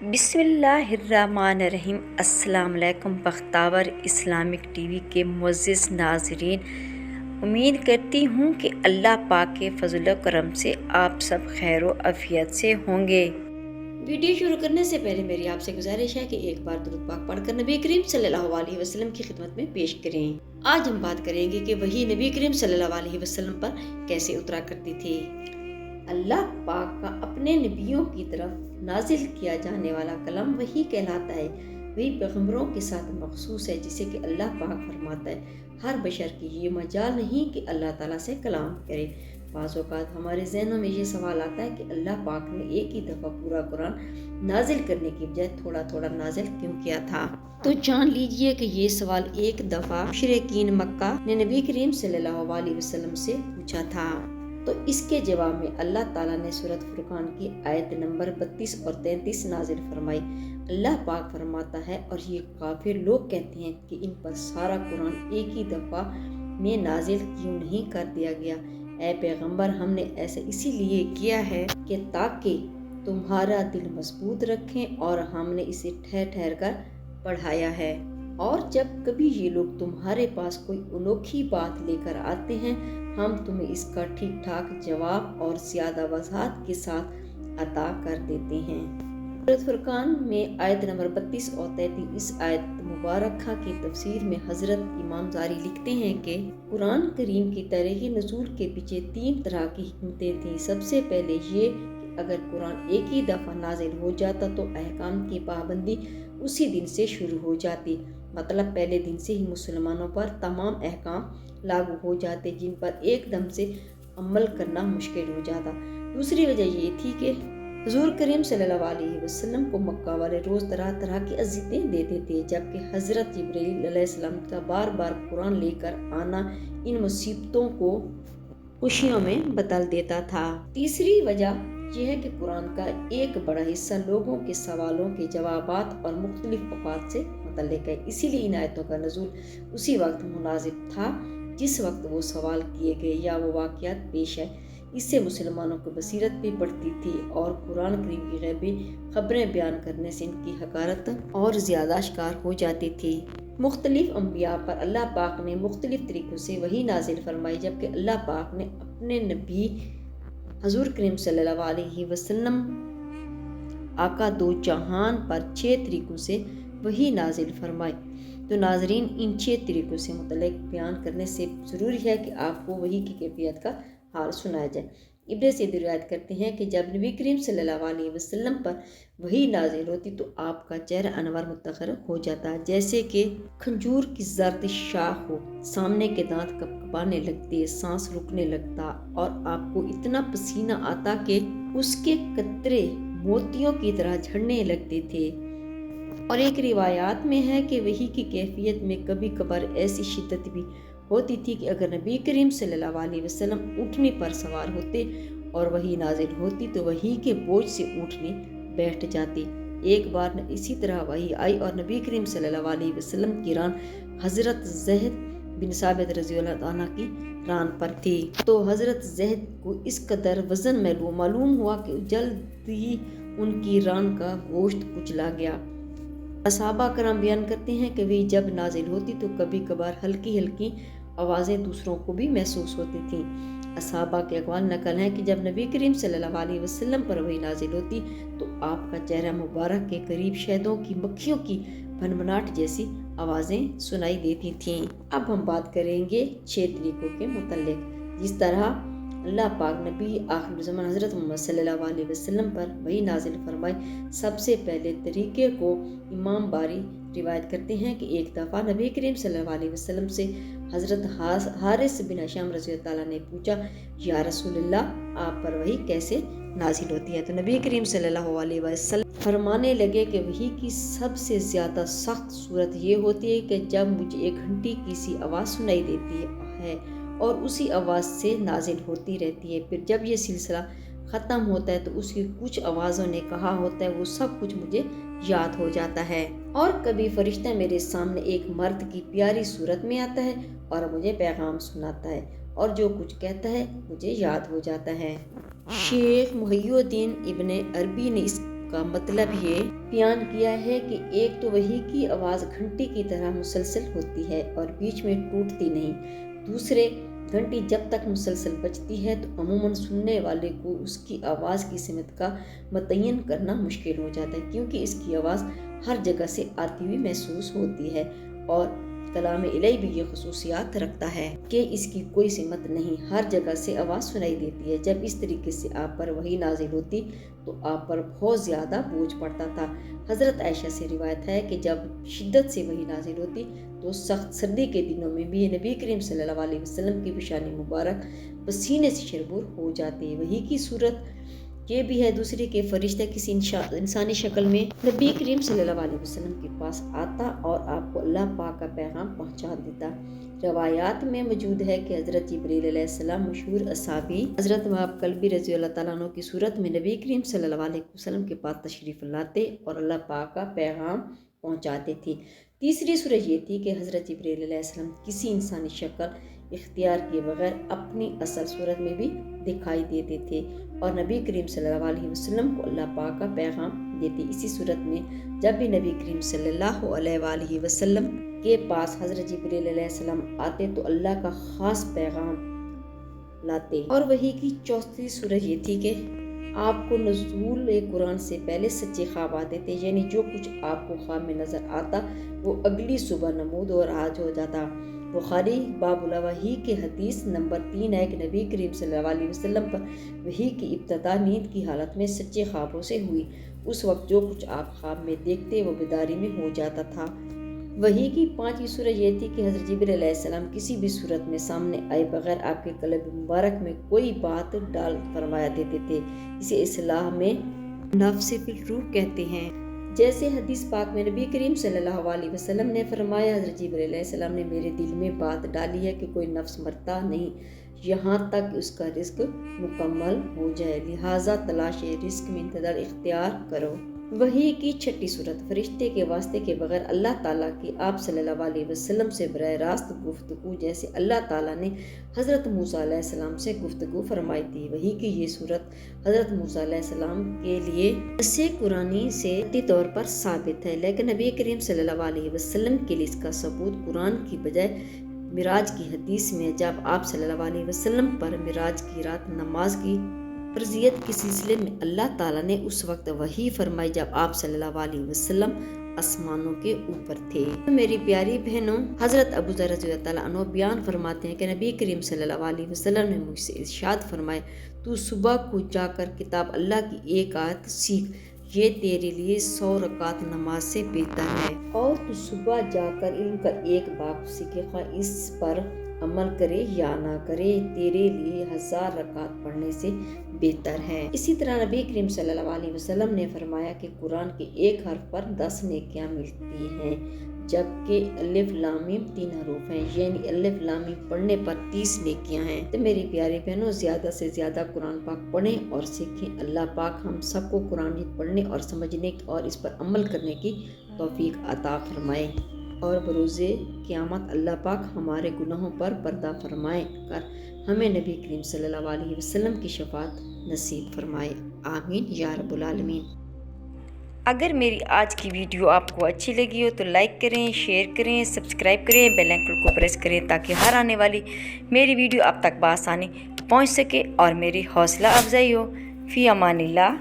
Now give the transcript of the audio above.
بسم اللہ الرحمن الرحیم۔ السلام علیکم بختاور اسلامک ٹی وی کے معزز ناظرین، امید کرتی ہوں کہ اللہ پاک کے فضل و کرم سے آپ سب خیر و عافیت سے ہوں گے۔ ویڈیو شروع کرنے سے پہلے میری آپ سے گزارش ہے کہ ایک بار درود پاک پڑھ کر نبی کریم صلی اللہ علیہ وسلم کی خدمت میں پیش کریں۔ آج ہم بات کریں گے کہ وحی نبی کریم صلی اللہ علیہ وسلم پر کیسے اترا کرتی تھی۔ اللہ پاک کا اپنے نبیوں کی طرف نازل کیا جانے والا کلام وحی کہلاتا ہے۔ وہی پیغمبروں کے ساتھ مخصوص ہے، جسے کہ اللہ پاک فرماتا ہے ہر بشر کی یہ مجال نہیں کہ اللہ تعالیٰ سے کلام کرے۔ بعض اوقات ہمارے ذہنوں میں یہ سوال آتا ہے کہ اللہ پاک نے ایک ہی دفعہ پورا قرآن نازل کرنے کی بجائے تھوڑا تھوڑا نازل کیوں کیا تھا؟ تو جان لیجئے کہ یہ سوال ایک دفعہ مشرکین مکہ نے نبی کریم صلی اللہ علیہ وسلم سے پوچھا تھا۔ تو اس کے جواب میں اللہ تعالیٰ نے سورۃ فرقان کی آیت نمبر 32 اور 33 نازل فرمائی۔ اللہ پاک فرماتا ہے، اور یہ کافر لوگ کہتے ہیں کہ ان پر سارا قرآن ایک ہی دفعہ میں نازل کیوں نہیں کر دیا گیا؟ اے پیغمبر، ہم نے ایسا اسی لیے کیا ہے کہ تاکہ تمہارا دل مضبوط رکھیں، اور ہم نے اسے ٹھہر ٹھہر کر پڑھایا ہے۔ اور جب کبھی یہ لوگ تمہارے پاس کوئی انوکھی بات لے کر آتے ہیں، ہم تمہیں اس کا ٹھیک ٹھاک جواب اور زیادہ وضاحت کے ساتھ عطا کر دیتے ہیں۔ سورۃ فرقان میں آیت نمبر 32 اور 33 اس آیت مبارکہ کی تفسیر میں حضرت امام زاری لکھتے ہیں کہ قرآن کریم کی تاریخ نزول کے پیچھے 3 طرح کی حکمتیں تھیں۔ سب سے پہلے یہ کہ اگر قرآن ایک ہی دفعہ نازل ہو جاتا تو احکام کی پابندی اسی دن سے شروع ہو جاتی، مطلب پہلے دن سے ہی مسلمانوں پر تمام احکام لاگو ہو جاتے جن پر ایک دم سے عمل کرنا مشکل ہو جاتا۔ دوسری وجہ یہ تھی کہ حضور کریم صلی اللہ علیہ وسلم کو مکہ والے روز طرح طرح کی اذیتیں دیتے تھے، جبکہ حضرت جبرائیل علیہ السلام کا بار بار قرآن لے کر آنا ان مصیبتوں کو خوشیوں میں بدل دیتا تھا۔ تیسری وجہ یہ ہے کہ قرآن کا ایک بڑا حصہ لوگوں کے سوالوں کے جوابات اور مختلف اوقات سے متعلق ہے، اسی لیے ان آیتوں کا نزول اسی وقت مناسب تھا جس وقت وہ سوال کیے گئے یا وہ واقعات پیش آئے۔ اس سے مسلمانوں کی بصیرت بھی بڑھتی تھی، اور قرآن کریم کی غیبی خبریں بیان کرنے سے ان کی حقارت اور زیادہ اشکار ہو جاتی تھی۔ مختلف انبیاء پر اللہ پاک نے مختلف طریقوں سے وحی نازل فرمائی، جبکہ اللہ پاک نے اپنے نبی حضور کریم صلی اللہ علیہ وسلم آقا دو جہان پر 6 طریقوں سے وحی نازل فرمائی۔ تو ناظرین، ان 6 طریقوں سے متعلق بیان کرنے سے ضروری ہے کہ آپ کو وحی کی کیفیت کا حال سنایا جائے۔ ابن سعید روایت کرتے ہیں کہ جب نبی کریم صلی اللہ علیہ وسلم پر وحی نازل ہوتی تو آپ کا چہرہ انور متغیر ہو جاتا، جیسے کہ کھجور کی زرد شاخ ہو، سامنے کے دانت کپکپانے لگتے، سانس رکنے لگتا، اور آپ کو اتنا پسینہ آتا کہ اس کے قطرے موتیوں کی طرح جھڑنے لگتے تھے۔ اور ایک روایات میں ہے کہ وحی کی کیفیت میں کبھی کبھار ایسی شدت بھی ہوتی تھی کہ اگر نبی کریم صلی اللہ علیہ وسلم اونٹنی پر سوار ہوتے اور وحی نازل ہوتی تو وحی کے بوجھ سے اونٹنی بیٹھ جاتی۔ ایک بار اسی طرح وحی آئی اور نبی کریم صلی اللہ علیہ وسلم کی ران حضرت زید بن ثابت رضی اللہ عنہ کی ران پر تھی، تو حضرت زید کو اس قدر وزن معلوم ہوا کہ جلد ہی ان کی ران کا گوشت کچلا گیا۔ صحابہ کرام بیان کرتے ہیں کہ وحی جب نازل ہوتی تو کبھی کبھار ہلکی ہلکی آوازیں دوسروں کو بھی محسوس ہوتی تھیں۔ صحابہ کے اقوال نقل ہیں کہ جب نبی کریم صلی اللہ علیہ وسلم پر وحی نازل ہوتی تو آپ کا چہرہ مبارک کے قریب شہدوں کی مکھیوں کی بھنبھناہٹ جیسی آوازیں سنائی دیتی تھیں۔ اب ہم بات کریں گے 6 طریقوں کے متعلق جس طرح اللہ پاک نبی آخر زمان حضرت محمد صلی اللہ علیہ وسلم پر وحی نازل فرمائی۔ سب سے پہلے طریقے کو امام باری روایت کرتے ہیں کہ ایک دفعہ نبی کریم صلی اللہ علیہ وسلم سے حضرت حارث بن ہشام رضی اللہ تعالیٰ نے پوچھا، یا رسول اللہ، آپ پر وحی کیسے نازل ہوتی ہے؟ تو نبی کریم صلی اللہ علیہ وسلم فرمانے لگے کہ وحی کی سب سے زیادہ سخت صورت یہ ہوتی ہے کہ جب مجھے ایک گھنٹی کی سی آواز سنائی دیتی ہے اور اسی آواز سے نازل ہوتی رہتی ہے، پھر جب یہ سلسلہ ختم ہوتا ہے تو اس کی کچھ آوازوں نے کہا ہوتا ہے وہ سب کچھ مجھے یاد ہو جاتا ہے، اور کبھی فرشتہ میرے سامنے ایک مرد کی پیاری صورت میں آتا ہے اور مجھے پیغام سناتا ہے، اور جو کچھ کہتا ہے مجھے یاد ہو جاتا ہے۔ شیخ محی الدین ابن عربی نے اس کا مطلب یہ بیان کیا ہے کہ ایک تو وحی کی آواز گھنٹی کی طرح مسلسل ہوتی ہے اور بیچ میں ٹوٹتی نہیں، دوسرے گھنٹی جب تک مسلسل بجتی ہے تو عموماً سننے والے کو اس کی آواز کی سمت کا متعین کرنا مشکل ہو جاتا ہے، کیونکہ اس کی آواز ہر جگہ سے آتی ہوئی محسوس ہوتی ہے، اور کلام الہی بھی یہ خصوصیات رکھتا ہے کہ اس کی کوئی سمت نہیں، ہر جگہ سے آواز سنائی دیتی ہے۔ جب اس طریقے سے آپ پر وحی نازل ہوتی تو آپ پر بہت زیادہ بوجھ پڑتا تھا۔ حضرت عائشہ سے روایت ہے کہ جب شدت سے وحی نازل ہوتی تو سخت سردی کے دنوں میں بھی نبی کریم صلی اللہ علیہ وسلم کی پیشانی مبارک پسینے سے شربور ہو جاتی۔ وحی کی صورت یہ بھی ہے دوسری کہ فرشتہ کسی انسانی شکل میں نبی کریم صلی اللہ علیہ وسلم کے پاس آتا اور آپ کو اللہ پاک کا پیغام پہنچا دیتا۔ روایات میں موجود ہے کہ حضرت جبریل علیہ السلام مشہور اصحابی حضرت وہب قلبی رضی اللہ تعالیٰ عنہ کی صورت میں نبی کریم صلی اللہ علیہ وسلم کے پاس تشریف لاتے اور اللہ پاک کا پیغام پہنچاتے تھے۔ تیسری صورت یہ تھی کہ حضرت جبریل علیہ السلام کسی انسانی شکل اختیار کیے بغیر اپنی اصل صورت میں بھی دکھائی دیتے تھے اور نبی کریم صلی اللہ علیہ وسلم کو اللہ پاک کا پیغام دیتے۔ اسی صورت میں جب بھی نبی کریم صلی اللہ علیہ وآلہ وسلم کے پاس حضرت جبریل علیہ السلام آتے تو اللہ کا خاص پیغام لاتے۔ اور وحی کی چوتھی صورت یہ تھی کہ آپ کو نزول قرآن سے پہلے سچے خواب آتے تھے، یعنی جو کچھ آپ کو خواب میں نظر آتا وہ اگلی صبح نمود اور آج ہو جاتا۔ بخاری باب الوحی کے حدیث نمبر 3 ہے کہ نبی کریم صلی اللہ علیہ وسلم پر وحی کی ابتدا نیند کی حالت میں سچے خوابوں سے ہوئی، اس وقت جو کچھ آپ خواب میں دیکھتے وہ بیداری میں ہو جاتا تھا۔ وحی کی پانچویں صورت یہ تھی کہ حضرت جبریل علیہ السلام کسی بھی صورت میں سامنے آئے بغیر آپ کے قلب مبارک میں کوئی بات ڈال فرمایا دیتے تھے، اسے اصطلاح میں نفس بالروح کہتے ہیں۔ جیسے حدیث پاک میں نبی کریم صلی اللہ علیہ وسلم نے فرمایا، حضرت جبریل علیہ السلام نے میرے دل میں بات ڈالی ہے کہ کوئی نفس مرتا نہیں یہاں تک اس کا رزق مکمل ہو جائے، لہٰذا تلاش رزق میں انتظار اختیار کرو۔ وحی کی چھٹی صورت فرشتے کے واسطے کے بغیر اللہ تعالیٰ کی آپ صلی اللہ علیہ وسلم سے براہ راست گفتگو، جیسے اللہ تعالیٰ نے حضرت موسیٰ علیہ السلام سے گفتگو فرمائی تھی۔ وحی کی یہ صورت حضرت موسیٰ علیہ السلام کے لیے نص قرآنی سے قطعی طور پر ثابت ہے، لیکن نبی کریم صلی اللہ علیہ وسلم کے لیے اس کا ثبوت قرآن کی بجائے معراج کی حدیث میں، جب آپ صلی اللہ علیہ وسلم پر معراج کی رات نماز کی فرضیت کے سلسلے میں اللہ تعالیٰ نے اس وقت وحی فرمائی جب آپ صلی اللہ علیہ وسلم آسمانوں کے اوپر تھے۔ میری پیاری بہنوں، حضرت ابو ذر رضی اللہ تعالیٰ عنہ بیان فرماتے ہیں کہ نبی کریم صلی اللہ علیہ وسلم نے مجھ سے ارشاد فرمایا، تو صبح کو جا کر کتاب اللہ کی ایک آیت سیکھ، یہ تیرے لیے 100 رکعت نماز سے بہتر ہے، اور تو صبح جا کر علم کا ایک باب سیکھے، خواہ اس پر عمل کرے یا نہ کرے، تیرے لیے 1000 رکعت پڑھنے سے بہتر ہے۔ اسی طرح نبی کریم صلی اللہ علیہ وسلم نے فرمایا کہ قرآن کے ایک حرف پر 10 نیکیاں ملتی ہیں، جبکہ الف لام میم 3 حروف ہیں، یعنی الف لام میم پڑھنے پر 30 نیکیاں ہیں۔ تو میری پیاری بہنوں، زیادہ سے زیادہ قرآن پاک پڑھیں اور سیکھیں۔ اللہ پاک ہم سب کو قرآن پڑھنے اور سمجھنے اور اس پر عمل کرنے کی توفیق عطا فرمائے، اور بروز قیامت اللہ پاک ہمارے گناہوں پر پردہ فرمائے کر ہمیں نبی کریم صلی اللہ علیہ وسلم کی شفاعت نصیب فرمائے، آمین یا رب العالمین۔ اگر میری آج کی ویڈیو آپ کو اچھی لگی ہو تو لائک کریں، شیئر کریں، سبسکرائب کریں، بیل آئیکن کو پریس کریں تاکہ ہر آنے والی میری ویڈیو آپ تک بآسانی پہنچ سکے اور میری حوصلہ افزائی ہو۔ فی امان اللہ۔